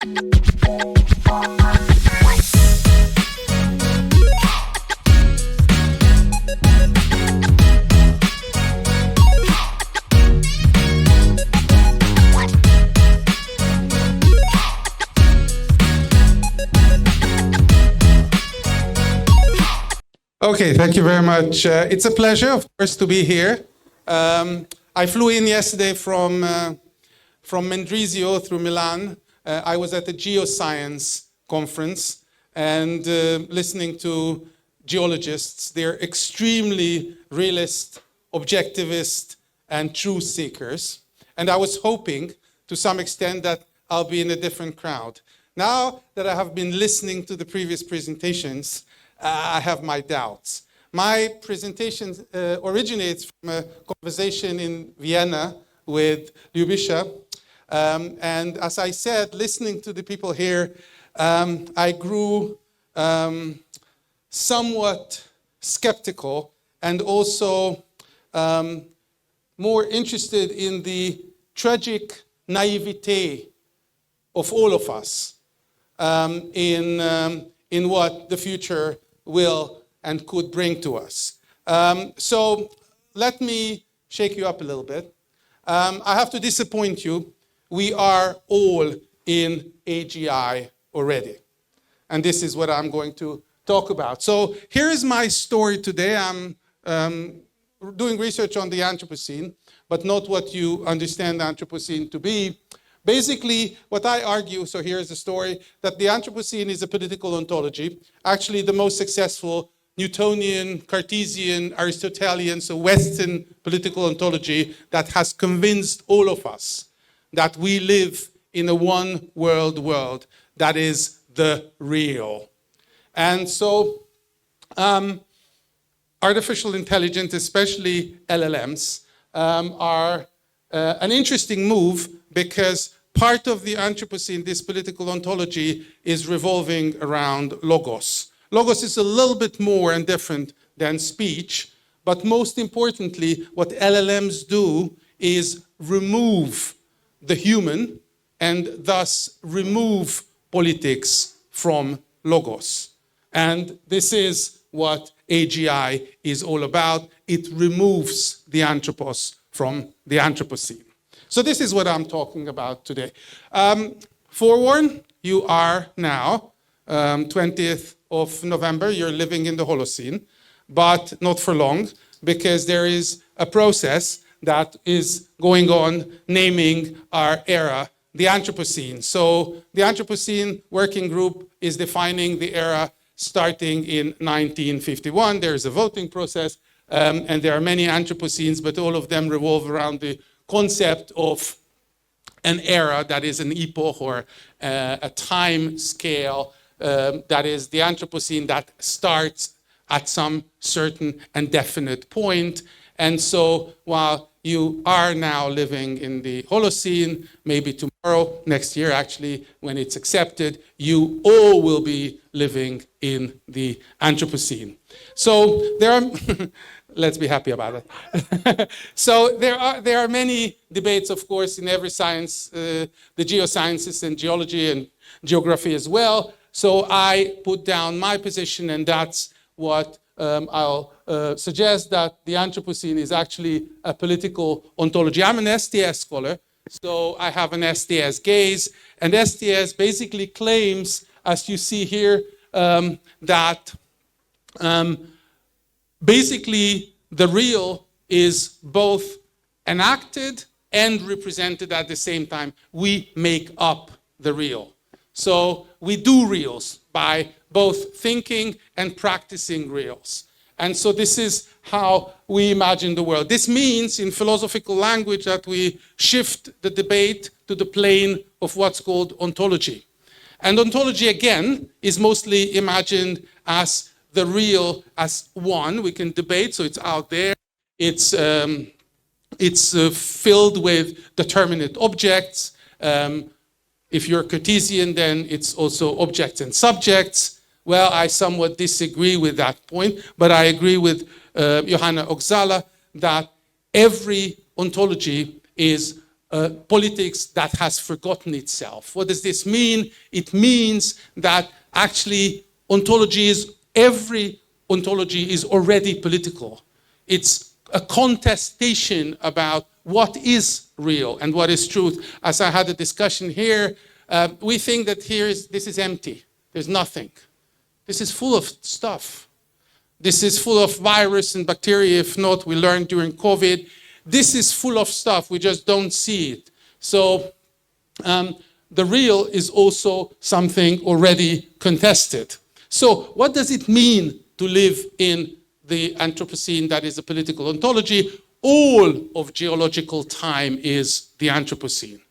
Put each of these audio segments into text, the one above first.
Okay, thank you very much. It's a pleasure, of course, to be here. I flew in yesterday from Mendrisio through Milan. I was at the geoscience conference and listening to geologists. They're extremely realist, objectivist, and truth seekers. And I was hoping, to some extent, that I'll be in a different crowd. Now that I have been listening to the previous presentations, I have my doubts. My presentation originates from a conversation in Vienna with Ljubisha. And as I said, listening to the people here, I grew somewhat skeptical and also more interested in the tragic naivete of all of us in what the future will and could bring to us. So let me shake you up a little bit. I have to disappoint you. We are all in AGI already. And this is what I'm going to talk about. So here is my story today. I'm doing research on the Anthropocene, but not what you understand the Anthropocene to be. Basically, what I argue, so here's the story, that the Anthropocene is a political ontology, actually the most successful Newtonian, Cartesian, Aristotelian, so Western political ontology that has convinced all of us that we live in a one-world world that is the real. And so artificial intelligence, especially LLMs, are an interesting move because part of the Anthropocene, this political ontology, is revolving around logos. Logos is a little bit more and different than speech, but most importantly, what LLMs do is remove the human and thus remove politics from logos. And this is what AGI is all about. It removes the anthropos from the Anthropocene. So this is what I'm talking about today. Forewarn, you are now, 20th of November, you're living in the Holocene, but not for long, because there is a process that is going on naming our era the Anthropocene. So the Anthropocene working group is defining the era starting in 1951. There's a voting process, and there are many Anthropocenes, but all of them revolve around the concept of an era that is an epoch or a time scale that is the Anthropocene that starts at some certain and definite point. And so while you are now living in the Holocene, maybe tomorrow, next year actually, when it's accepted, you all will be living in the Anthropocene. So there are, let's be happy about it. So there are many debates, of course, in every science, the geosciences and geology and geography as well. So I put down my position, and that's what I'll suggest, that the Anthropocene is actually a political ontology. I'm an STS scholar, so I have an STS gaze, and STS basically claims, as you see here, that basically the real is both enacted and represented at the same time. We make up the real. So we do reals by both thinking and practicing reals. And so this is how we imagine the world. This means, in philosophical language, that we shift the debate to the plane of what's called ontology. And ontology, again, is mostly imagined as the real as one. We can debate, so it's out there. It's filled with determinate objects. If you're Cartesian, then it's also objects and subjects. Well, I somewhat disagree with that point, but I agree with Johanna Oksala that every ontology is politics that has forgotten itself. What does this mean? It means that actually every ontology is already political. It's a contestation about what is real and what is truth. As I had a discussion here, we think that this is empty. There's nothing. This is full of stuff. This is full of virus and bacteria. If not, we learned during COVID. This is full of stuff. We just don't see it. So the real is also something already contested. So what does it mean to live in the Anthropocene that is a political ontology? All of geological time is the Anthropocene.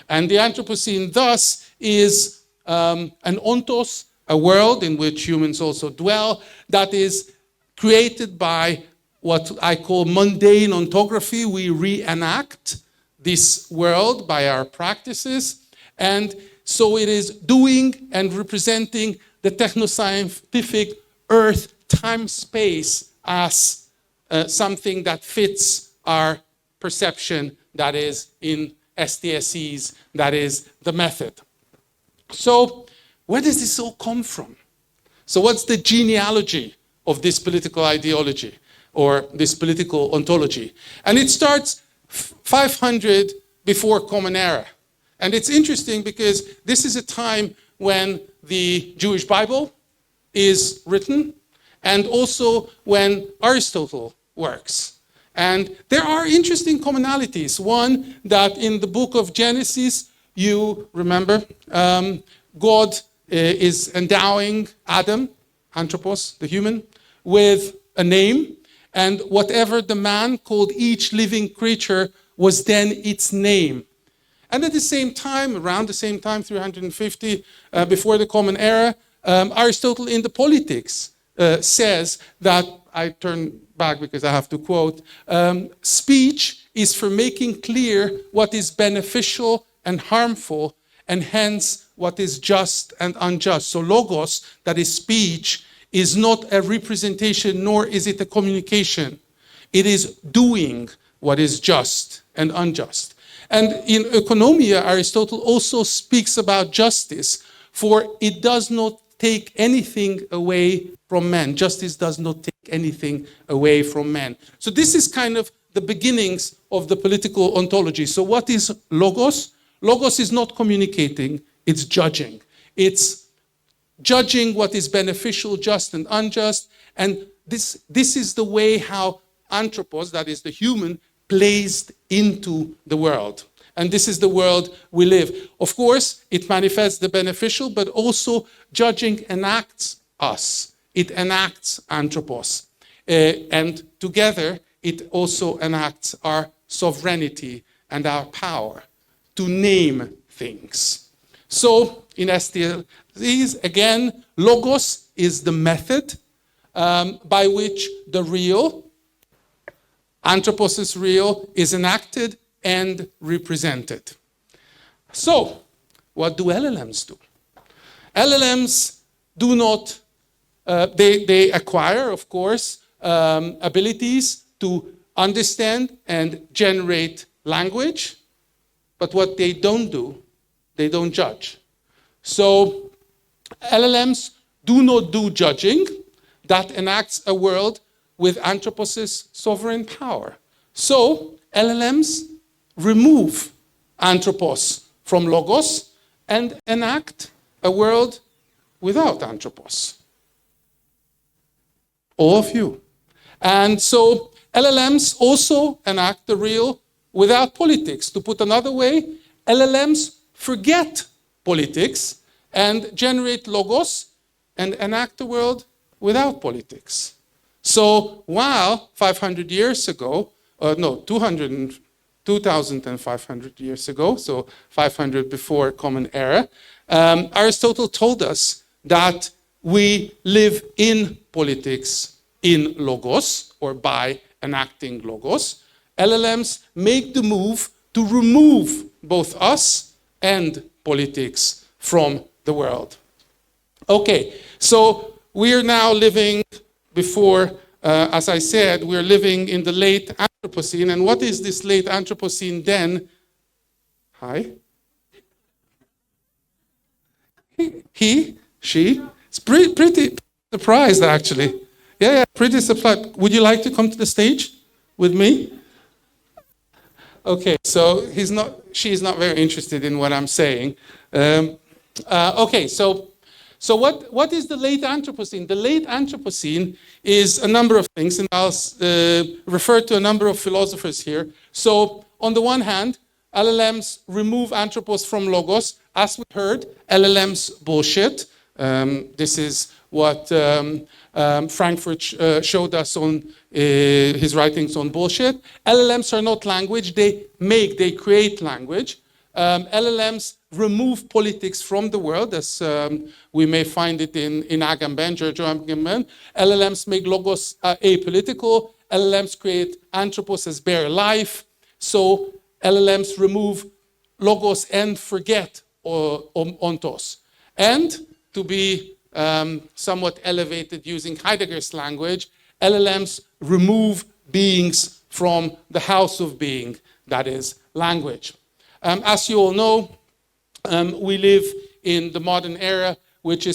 And the Anthropocene thus is an ontos, a world in which humans also dwell, that is created by what I call mundane ontography. We reenact this world by our practices. And so it is doing and representing the technoscientific earth time-space as something that fits our perception, that is in STSEs, that is the method. So where does this all come from? So what's the genealogy of this political ideology or this political ontology? And it starts 500 before Common Era. And it's interesting because this is a time when the Jewish Bible is written and also when Aristotle works. And there are interesting commonalities. One, that in the book of Genesis, you remember, God is endowing Adam, Anthropos, the human, with a name. And whatever the man called each living creature was then its name. And at the same time, around the same time, 350 before the Common Era, Aristotle in the Politics says that, I turn back because I have to quote, speech is for making clear what is beneficial and harmful, and hence what is just and unjust. So logos, that is speech, is not a representation, nor is it a communication. It is doing what is just and unjust. And in Economia, Aristotle also speaks about justice, for it does not take anything away from men. Justice does not take anything away from men. So this is kind of the beginnings of the political ontology. So what is logos? Logos is not communicating, it's judging. It's judging what is beneficial, just and unjust. And this is the way how anthropos, that is the human, placed into the world. And this is the world we live. Of course, it manifests the beneficial, but also judging enacts us. It enacts anthropos. And together, it also enacts our sovereignty and our power to name things. So, in STLs, again, logos is the method by which the real, anthropos' real, is enacted and represented. So, what do LLMs do? LLMs do not, they acquire, of course, abilities to understand and generate language, but what they don't do, they don't judge. So, LLMs do not do judging. That enacts a world with anthropos' sovereign power. So, LLMs remove anthropos from logos and enact a world without anthropos. All of you. And so LLMs also enact the real without politics. To put another way, LLMs forget politics and generate logos and enact the world without politics. So while 500 years ago, 2,500 years ago, so 500 before Common Era, Aristotle told us that we live in politics in logos, or by enacting logos. LLMs make the move to remove both us and politics from the world. Okay, so we are now living before, as I said, we're living in the late Anthropocene. And what is this late Anthropocene then? Hi. He, she. It's pretty surprised, actually. Yeah, pretty surprised. Would you like to come to the stage with me? Okay, so she's not very interested in what I'm saying. Okay, so what is the late Anthropocene? The late Anthropocene is a number of things, and I'll refer to a number of philosophers here. So on the one hand, LLMs remove anthropos from logos. As we heard, LLMs bullshit. This is what Frankfurt showed us on his writings on bullshit. LLMs are not language. They create language. LLMs remove politics from the world, as we may find it in Agamben, Giorgio Agamben. LLMs make logos apolitical. LLMs create anthropos as bare life. So LLMs remove logos and forget ontos. And to be somewhat elevated using Heidegger's language, LLMs remove beings from the house of being, that is, language. As you all know, we live in the modern era, which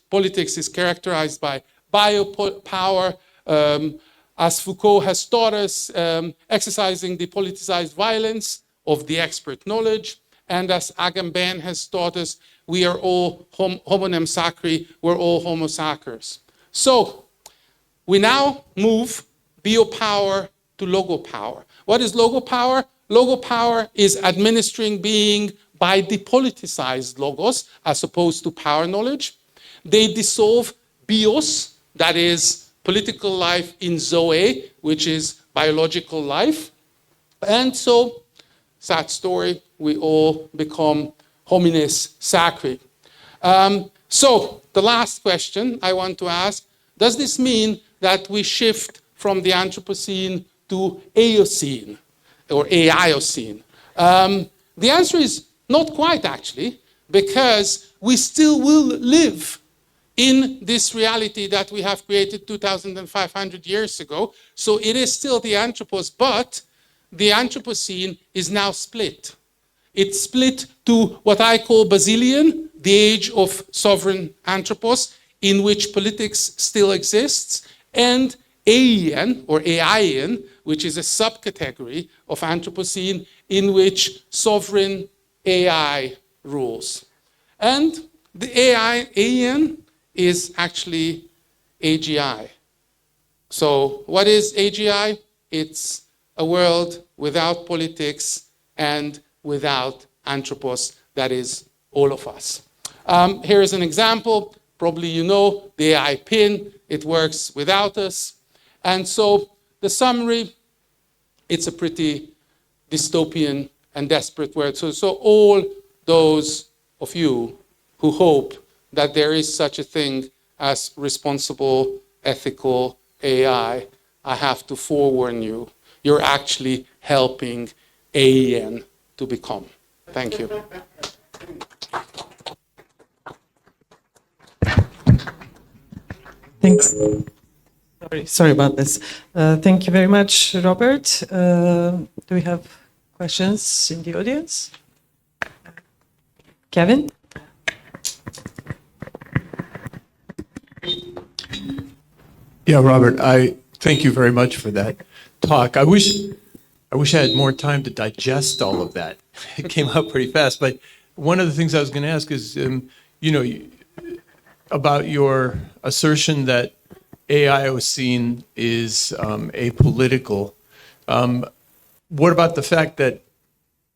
politics is characterized by biopower. As Foucault has taught us, exercising the politicized violence of the expert knowledge. And as Agamben has taught us, we are all homonem sacri, we're all homo sacers. So we now move biopower to logopower. What is logopower? Logopower is administering being by depoliticized logos as opposed to power knowledge. They dissolve bios, that is political life, in zoe, which is biological life. And so, sad story, we all become homines sacri. So the last question I want to ask, does this mean that we shift from the Anthropocene to Eocene or Aiocene? The answer is not quite, actually, because we still will live in this reality that we have created 2,500 years ago. So it is still the Anthropos, but the Anthropocene is now split. It's split to what I call Basilian, the age of sovereign Anthropos, in which politics still exists, and Aean, or Aian, which is a subcategory of Anthropocene, in which sovereign AI rules. And the Aean is actually AGI. So what is AGI? It's a world without politics and without anthropos, that is all of us. Here is an example. Probably you know the AI pin. It works without us. And so the summary, it's a pretty dystopian and desperate world. So all those of you who hope that there is such a thing as responsible, ethical AI, I have to forewarn you, you're actually helping AEN to become. Thank you. Thanks. Sorry about this. Thank you very much, Robert. Do we have questions in the audience? Kevin? Yeah, Robert, I thank you very much for that talk. I wish I had more time to digest all of that. It came out pretty fast. But one of the things I was going to ask is, about your assertion that AIocene is apolitical. What about the fact that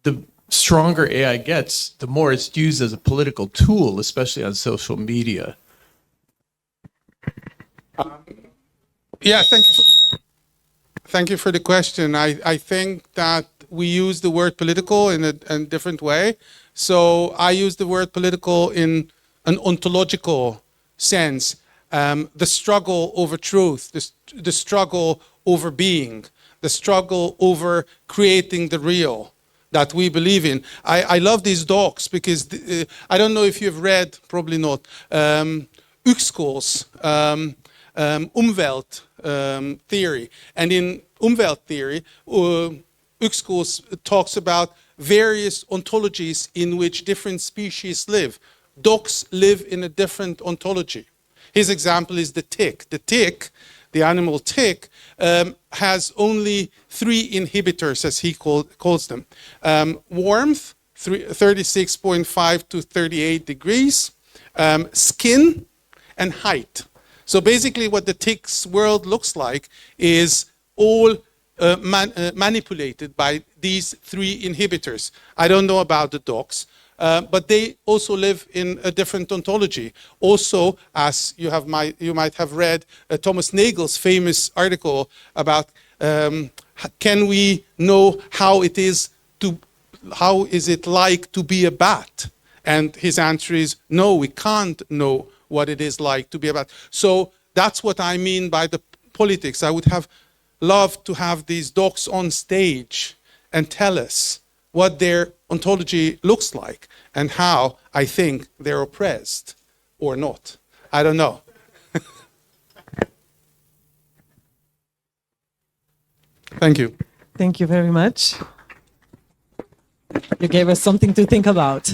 the stronger AI gets, the more it's used as a political tool, especially on social media? Yeah, thank you for the question. I think that we use the word political in a different way. So I use the word political in an ontological sense. The struggle over truth, the struggle over being, the struggle over creating the real that we believe in. I love these docs because I don't know if you've read, probably not, Uxkos, Umwelt theory. And in Umwelt theory, Uxkos talks about various ontologies in which different species live. Dogs live in a different ontology. His example is the tick. The tick, the animal tick, has only 3 inhibitors, as he calls them. Warmth, 36.5 to 38 degrees, skin, and height. So basically what the tick's world looks like is all manipulated by these 3 inhibitors. I don't know about the dogs, but they also live in a different ontology. Also, as you might have read Thomas Nagel's famous article about can we know how is it like to be a bat? And his answer is no, we can't know what it is like to be a bat. So that's what I mean by the politics. I would have loved to have these dogs on stage and tell us what their ontology looks like and how I think they're oppressed or not. I don't know. Thank you. Thank you very much. You gave us something to think about.